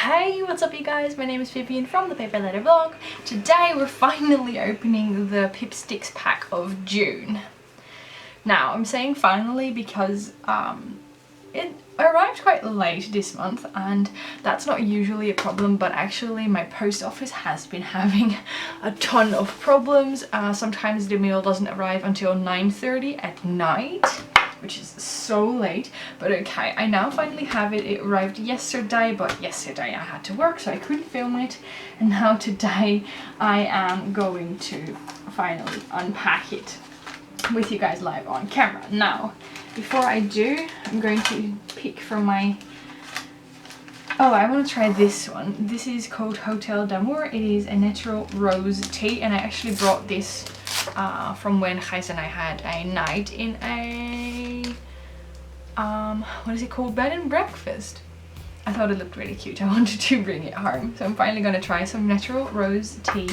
Hey, what's up you guys? My name is Vivian from ThePaperLetterBlog. Today we're finally opening the Pipsticks pack of June. Now, I'm saying finally because it arrived quite late this month and that's not usually a problem, but actually my post office has been having a ton of problems. Sometimes the mail doesn't arrive until 9:30 at night, which is so late, but okay, I now finally have it. It arrived yesterday, but yesterday I had to work so I couldn't film it, and now today I am going to finally unpack it with you guys live on camera. Now, before I do, I'm going to pick from my... Oh, I want to try this one. This is called Hotel d'Amour. It is a natural rose tea, and I actually brought this from when Gijs and I had a night in a what is it called, bed and breakfast. I thought it looked really cute. I wanted to bring it home, so I'm finally going to try some natural rose tea.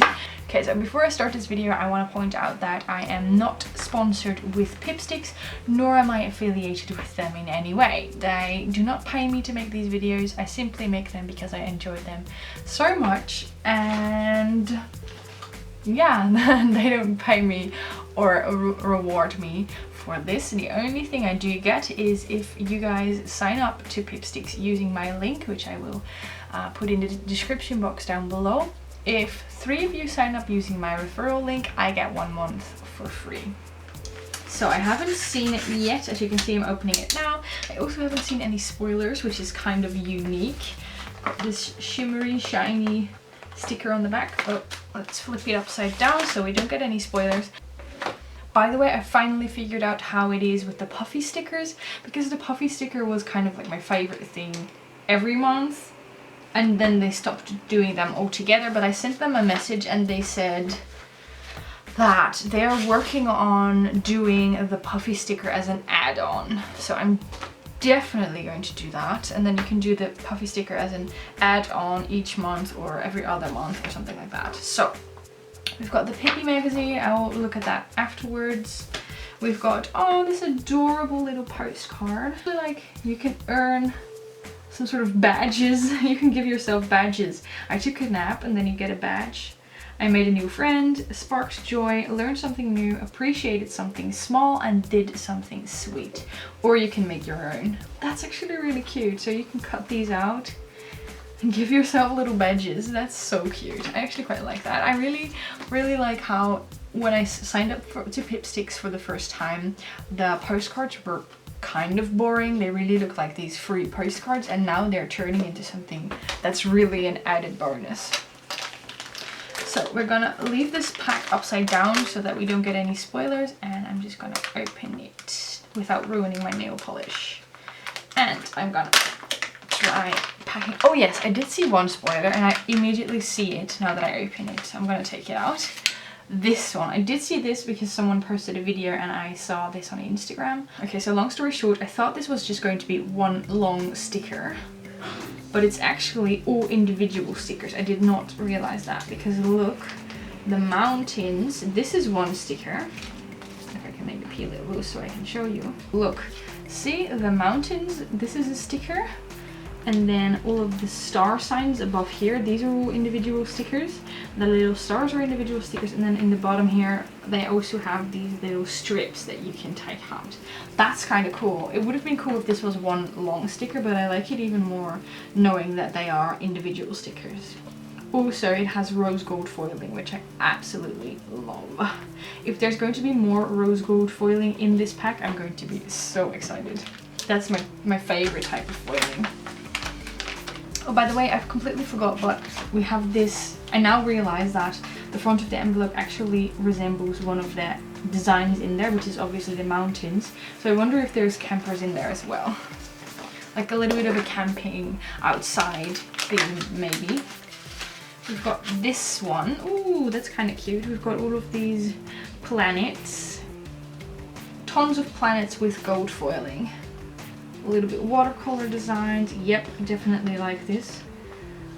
Okay, so before I start this video, I want to point out that I am not sponsored with Pipsticks, nor am I affiliated with them in any way. They do not pay me to make these videos. I simply make them because I enjoy them so much, and yeah, they don't pay me or reward me for this. The only thing I do get is if you guys sign up to Pipsticks using my link, which I will put in the description box down below. If 3 of you sign up using my referral link, I get 1 month for free. So I haven't seen it yet. As you can see, I'm opening it now. I also haven't seen any spoilers, which is kind of unique. Got this shimmery, shiny sticker on the back. Oh, let's flip it upside down so we don't get any spoilers. By the way, I finally figured out how it is with the puffy stickers, because the puffy sticker was kind of like my favorite thing every month, and then they stopped doing them altogether. But I sent them a message and they said that they are working on doing the puffy sticker as an add-on, so I'm definitely going to do that, and then you can do the puffy sticker as an add-on each month or every other month or something like that. So we've got the Pippi magazine. I'll look at that afterwards. We've got, oh, this adorable little postcard. I feel like you can earn some sort of badges. You can give yourself badges. I took a nap and then you get a badge. I made a new friend, sparked joy, learned something new, appreciated something small, and did something sweet. Or you can make your own. That's actually really cute. So you can cut these out and give yourself little badges. That's so cute. I actually quite like that. I really like how when I signed up to Pipsticks for the first time, the postcards were kind of boring. They really look like these free postcards, and now they're turning into something that's really an added bonus. So we're gonna leave this pack upside down so that we don't get any spoilers, and I'm just gonna open it without ruining my nail polish. And I'm gonna try packing. Oh yes, I did see one spoiler and I immediately see it now that I open it, so I'm gonna take it out. This one, I did see this because someone posted a video and I saw this on Instagram. Okay, so long story short, I thought this was just going to be one long sticker, but it's actually all individual stickers. I did not realize that, because look, the mountains, this is one sticker. If I can maybe peel it loose so I can show you. Look, see the mountains, this is a sticker. And then all of the star signs above here, these are all individual stickers. The little stars are individual stickers, and then in the bottom here, they also have these little strips that you can take out. That's kind of cool. It would have been cool if this was one long sticker, but I like it even more knowing that they are individual stickers. Also, it has rose gold foiling, which I absolutely love. If there's going to be more rose gold foiling in this pack, I'm going to be so excited. That's my favorite type of foiling. Oh, by the way, I've completely forgot, but we have this. I now realize that the front of the envelope actually resembles one of the designs in there, which is obviously the mountains. So I wonder if there's campers in there as well. Like a little bit of a camping outside theme, maybe. We've got this one. Ooh, that's kind of cute. We've got all of these planets. Tons of planets with gold foiling. A little bit watercolor designs. Yep, definitely like this.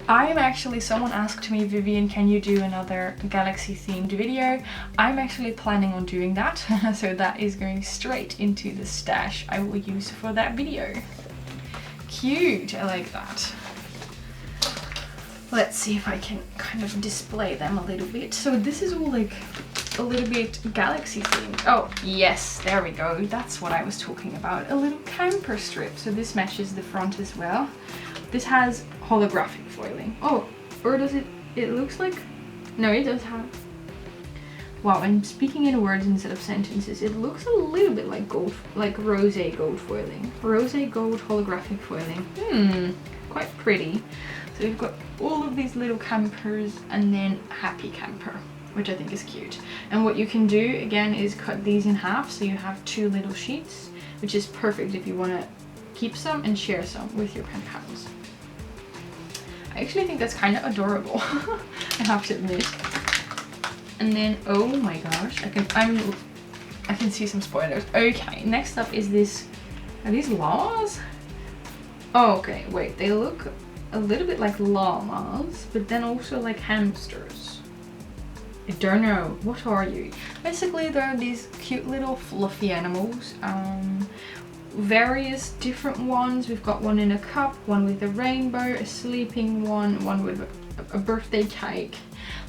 Someone asked me, Vivian, can you do another galaxy themed video? I'm actually planning on doing that, so that is going straight into the stash I will use for that video. Cute, I like that. Let's see if I can kind of display them a little bit. So this is all like a little bit galaxy themed. Oh yes, there we go. That's what I was talking about. A little camper strip. So this matches the front as well. This has holographic foiling. Oh, or does it? It looks like, no, it does have. Wow, I'm speaking in words instead of sentences. It looks a little bit like gold, like rose gold foiling. Rose gold holographic foiling. Quite pretty. So we've got all of these little campers and then happy camper, which I think is cute. And what you can do again is cut these in half, so you have 2 little sheets, which is perfect if you want to keep some and share some with your pen pals. I actually think that's kind of adorable. I have to admit. And then, oh my gosh, I can see some spoilers. Okay, next up is this. Are these llamas? Oh, okay, wait, they look a little bit like llamas, but then also like hamsters. I don't know, what are you? Basically, there are these cute little fluffy animals. Various different ones. We've got one in a cup, one with a rainbow, a sleeping one with a birthday cake.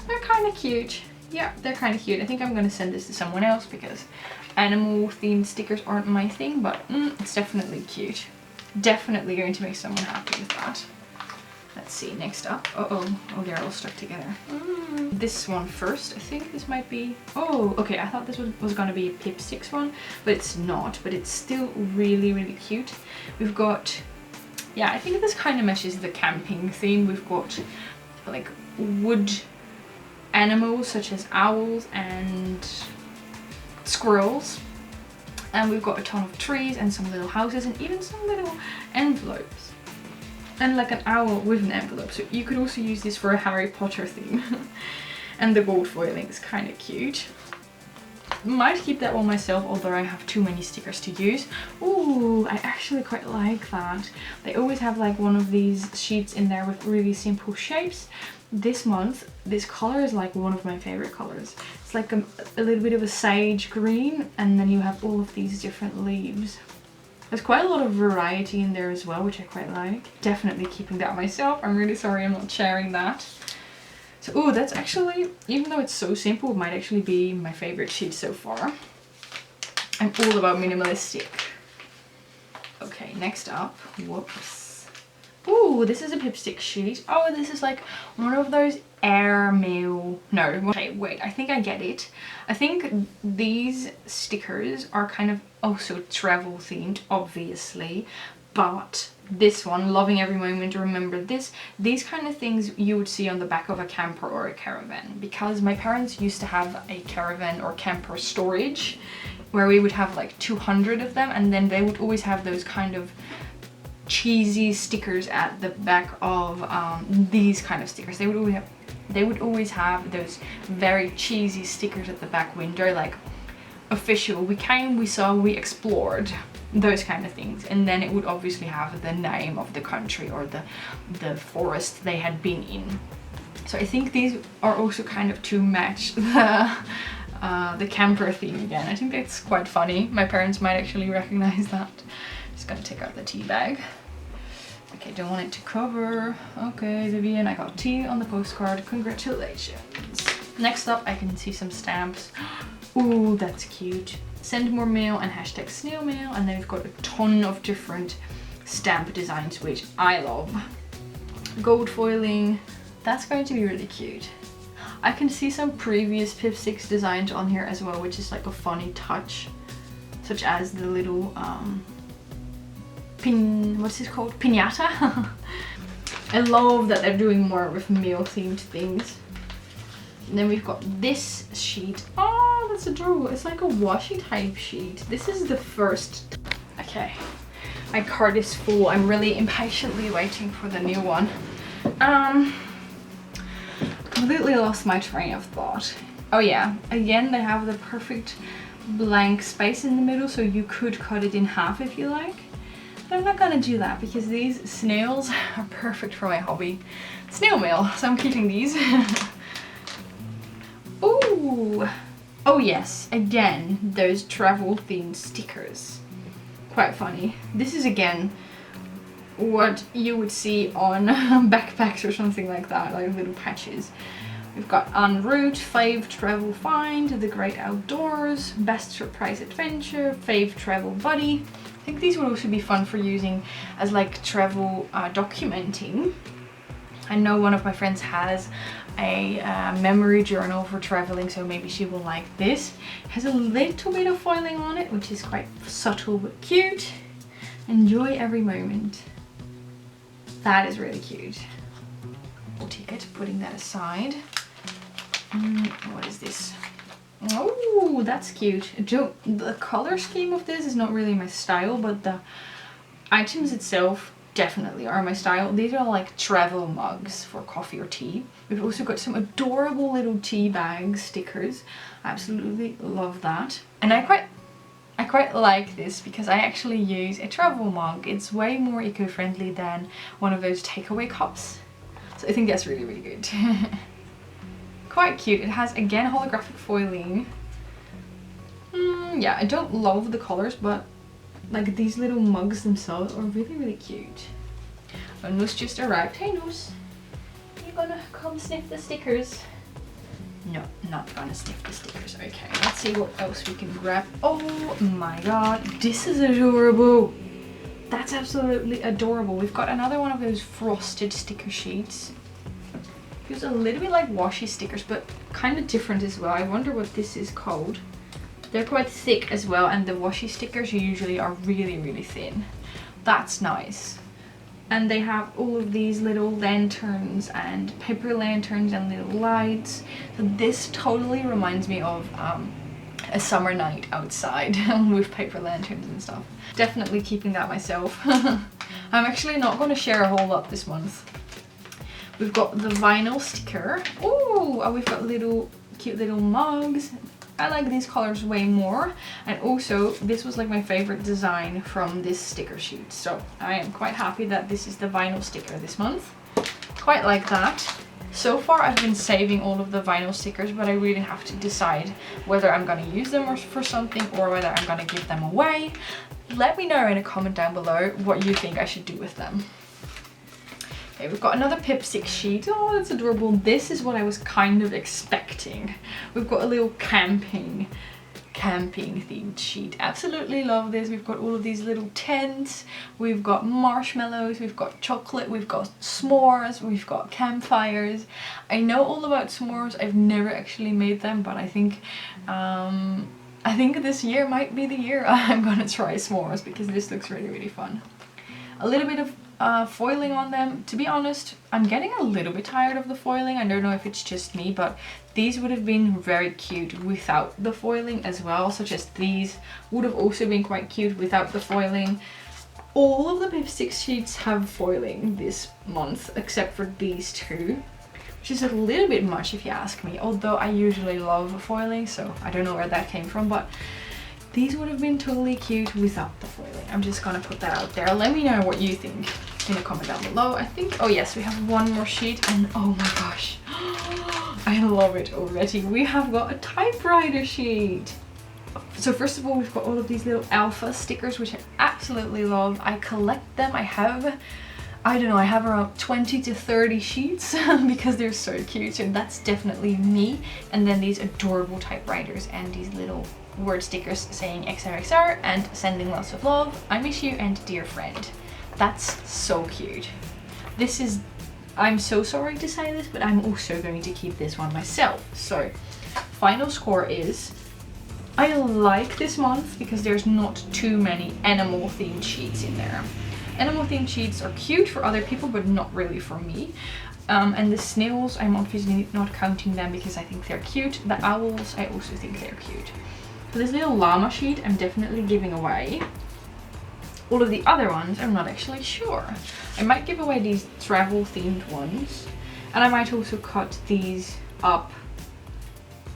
They're kind of cute. Yeah, they're kind of cute. I think I'm going to send this to someone else because animal themed stickers aren't my thing, but it's definitely cute. Definitely going to make someone happy with that. Let's see, next up. Oh, they're all stuck together. This one first, I think this might be. Oh, okay, I thought this was gonna be a Pipsticks one, but it's not, but it's still really, really cute. We've got, yeah, I think this kind of matches the camping theme. We've got like wood animals such as owls and squirrels. And we've got a ton of trees and some little houses and even some little envelopes. And like an owl with an envelope, so you could also use this for a Harry Potter theme. And the gold foiling is kind of cute. Might keep that one myself, although I have too many stickers to use. Ooh, I actually quite like that. They always have like one of these sheets in there with really simple shapes. This month, this color is like one of my favorite colors. It's like a little bit of a sage green, and then you have all of these different leaves. There's quite a lot of variety in there as well, which I quite like. Definitely keeping that myself. I'm really sorry I'm not sharing that. So, oh, that's actually, even though it's so simple, it might actually be my favorite sheet so far. I'm all about minimalistic. Okay, next up, whoops. Ooh, this is a Pipstick sheet. Oh, this is like one of those airmail. No, okay, wait, I think I get it. I think these stickers are kind of also travel themed, obviously, but this one, loving every moment, remember this, these kind of things you would see on the back of a camper or a caravan, because my parents used to have a caravan or camper storage where we would have like 200 of them, and then they would always have those kind of cheesy stickers at the back of these kind of stickers. They would always have those very cheesy stickers at the back window, like official, we came, we saw, we explored, those kind of things. And then it would obviously have the name of the country or the forest they had been in. So I think these are also kind of to match the camper theme again. I think that's quite funny. My parents might actually recognize that. Just gonna take out the tea bag. Okay, don't want it to cover. Okay, Vivian, I got tea on the postcard. Congratulations. Next up, I can see some stamps. Ooh, that's cute. Send more mail and hashtag snail mail. And then we've got a ton of different stamp designs, which I love. Gold foiling. That's going to be really cute. I can see some previous Pipsticks designs on here as well, which is like a funny touch. Such as the little, what's this called? Piñata? I love that they're doing more with mail themed things. And then we've got this sheet. Oh, that's adorable. It's like a washi type sheet. This is the first. Okay, my cart is full. I'm really impatiently waiting for the new one. Completely lost my train of thought. Oh yeah, again they have the perfect blank space in the middle, so you could cut it in half if you like. But I'm not gonna do that because these snails are perfect for my hobby. Snail mail, so I'm keeping these. Ooh! Oh yes, again, those travel themed stickers. Quite funny. This is again what you would see on backpacks or something like that, like little patches. We've got En route, Fave Travel Find, The Great Outdoors, Best Surprise Adventure, Fave Travel Buddy. I think these would also be fun for using as like travel documenting. I know one of my friends has a memory journal for traveling, so maybe she will like this. It has a little bit of foiling on it, which is quite subtle but cute. Enjoy every moment. That is really cute. We'll take it, putting that aside. What is this? Oh, that's cute. The color scheme of this is not really my style, but the items itself definitely are my style. These are like travel mugs for coffee or tea. We've also got some adorable little tea bag stickers. I absolutely love that. And I quite like this because I actually use a travel mug. It's way more eco-friendly than one of those takeaway cups. So I think that's really, really good. Quite cute. It has, again, holographic foiling. Yeah, I don't love the colors, but like these little mugs themselves are really, really cute. And Noose just arrived. Hey Noose, you gonna come sniff the stickers? No, not gonna sniff the stickers. Okay, let's see what else we can grab. Oh my god, this is adorable. That's absolutely adorable. We've got another one of those frosted sticker sheets. Feels a little bit like washi stickers, but kind of different as well. I wonder what this is called. They're quite thick as well, and the washi stickers usually are really, really thin. That's nice. And they have all of these little lanterns and paper lanterns and little lights. So this totally reminds me of a summer night outside with paper lanterns and stuff. Definitely keeping that myself. I'm actually not going to share a whole lot this month. We've got the vinyl sticker. Ooh, and we've got little cute little mugs. I like these colors way more, and also this was like my favorite design from this sticker sheet, so I am quite happy that this is the vinyl sticker this month. Quite like that. So far I've been saving all of the vinyl stickers, but I really have to decide whether I'm going to use them for something or whether I'm going to give them away. Let me know in a comment down below what you think I should do with them. Okay, we've got another Pipsticks sheet. Oh, that's adorable. This is what I was kind of expecting. We've got a little camping themed sheet. Absolutely love this. We've got all of these little tents. We've got marshmallows. We've got chocolate. We've got s'mores. We've got campfires. I know all about s'mores. I've never actually made them, but I think this year might be the year I'm gonna try s'mores because this looks really, really fun. A little bit of foiling on them. To be honest, I'm getting a little bit tired of the foiling. I don't know if it's just me, but these would have been very cute without the foiling as well, such as these would have also been quite cute without the foiling. All of the Pipsticks sheets have foiling this month except for these two, which is a little bit much if you ask me, although I usually love foiling, so I don't know where that came from, but these would have been totally cute without the foiling. I'm just gonna put that out there. Let me know what you think in a comment down below. I think, oh yes, we have one more sheet, and oh my gosh, I love it already. We have got a typewriter sheet. So first of all, we've got all of these little alpha stickers, which I absolutely love. I collect them. I have around 20 to 30 sheets because they're so cute, and that's definitely me. And then these adorable typewriters and these little word stickers saying XRXR and sending lots of love, I miss you, and dear friend. That's so cute. This is, I'm so sorry to say this, but I'm also going to keep this one myself. So final score is, I like this month because there's not too many animal themed sheets in there. Animal themed sheets are cute for other people, but not really for me. And the snails, I'm obviously not counting them because I think they're cute. The owls, I also think they're cute. So this little llama sheet, I'm definitely giving away. All of the other ones, I'm not actually sure. I might give away these travel themed ones, and I might also cut these up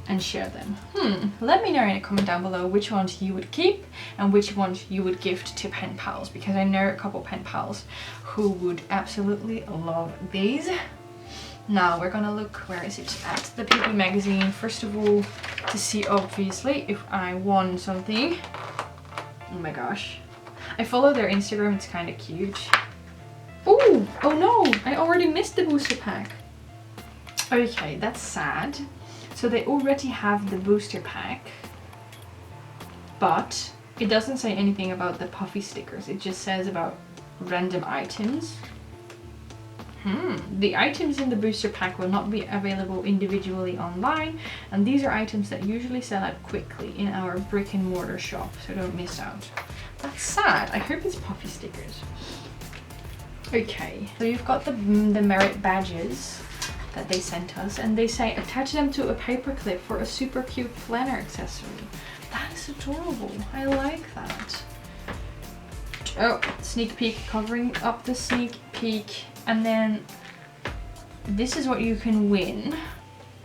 and share them. Let me know in a comment down below which ones you would keep and which ones you would gift to pen pals, because I know a couple pen pals who would absolutely love these. Now we're gonna look, where is it, at the paper magazine first of all, to see obviously if I won something. Oh my gosh, I follow their Instagram, it's kind of cute. Oh no, I already missed the booster pack. Okay, that's sad. So they already have the booster pack, but it doesn't say anything about the puffy stickers. It just says about random items. The items in the booster pack will not be available individually online, and these are items that usually sell out quickly in our brick and mortar shop, so don't miss out. That's sad. I hope it's puffy stickers. Okay, so you've got the merit badges that they sent us, and they say attach them to a paper clip for a super cute planner accessory. That is adorable. I like that. Oh, sneak peek, covering up the sneak peek. And then this is what you can win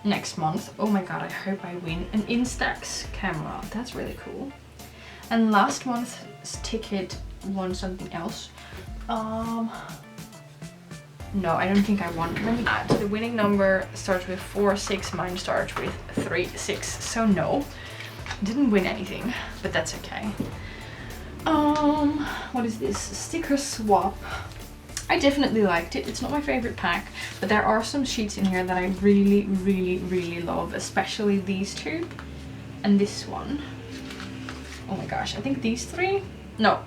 next month. Oh my god, I hope I win an Instax camera. That's really cool. And last month's ticket won something else. No, I don't think I won. Let me add. The winning number starts with 4, 6, mine starts with 3, 6. So no, didn't win anything, but that's okay. What is this? Sticker swap. I definitely liked it. It's not my favorite pack, but there are some sheets in here that I really, really, really love, especially these two and this one. Oh my gosh, I think these 3? No.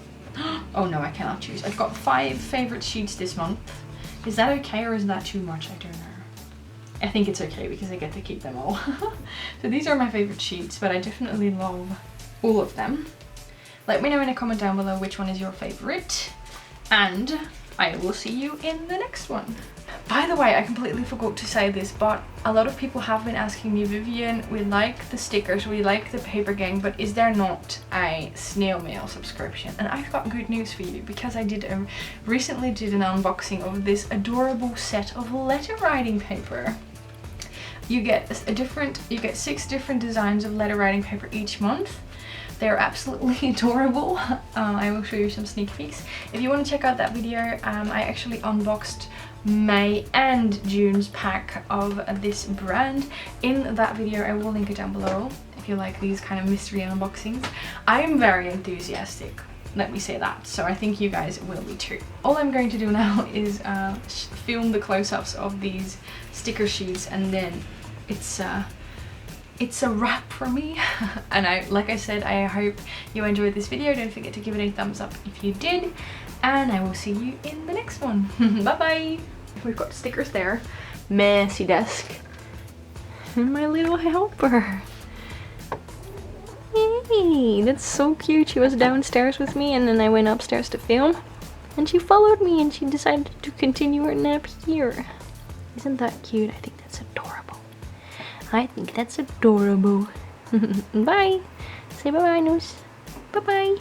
Oh no, I cannot choose. I've got 5 favorite sheets this month. Is that okay or is that too much? I don't know. I think it's okay because I get to keep them all. So these are my favorite sheets, but I definitely love all of them. Let me know in a comment down below which one is your favorite, and I will see you in the next one. By the way, I completely forgot to say this, but a lot of people have been asking me, Vivian, we like the stickers, we like the paper gang, but is there not a snail mail subscription? And I've got good news for you, because I recently did an unboxing of this adorable set of letter writing paper. You get 6 different designs of letter writing paper each month. They're absolutely adorable. I will show you some sneak peeks. If you want to check out that video, I actually unboxed May and June's pack of this brand. In that video, I will link it down below if you like these kind of mystery unboxings. I am very enthusiastic, let me say that, so I think you guys will be too. All I'm going to do now is film the close-ups of these sticker sheets, and then it's a wrap for me. And like I said, I hope you enjoyed this video. Don't forget to give it a thumbs up if you did, and I will see you in the next one. Bye bye. We've got stickers there, messy desk, and my little helper. Yay, that's so cute. She was downstairs with me, and then I went upstairs to film, and she followed me, and she decided to continue her nap here. Isn't that cute? I think that's adorable. I think that's adorable. Bye. Say bye-bye, Nose. Bye-bye.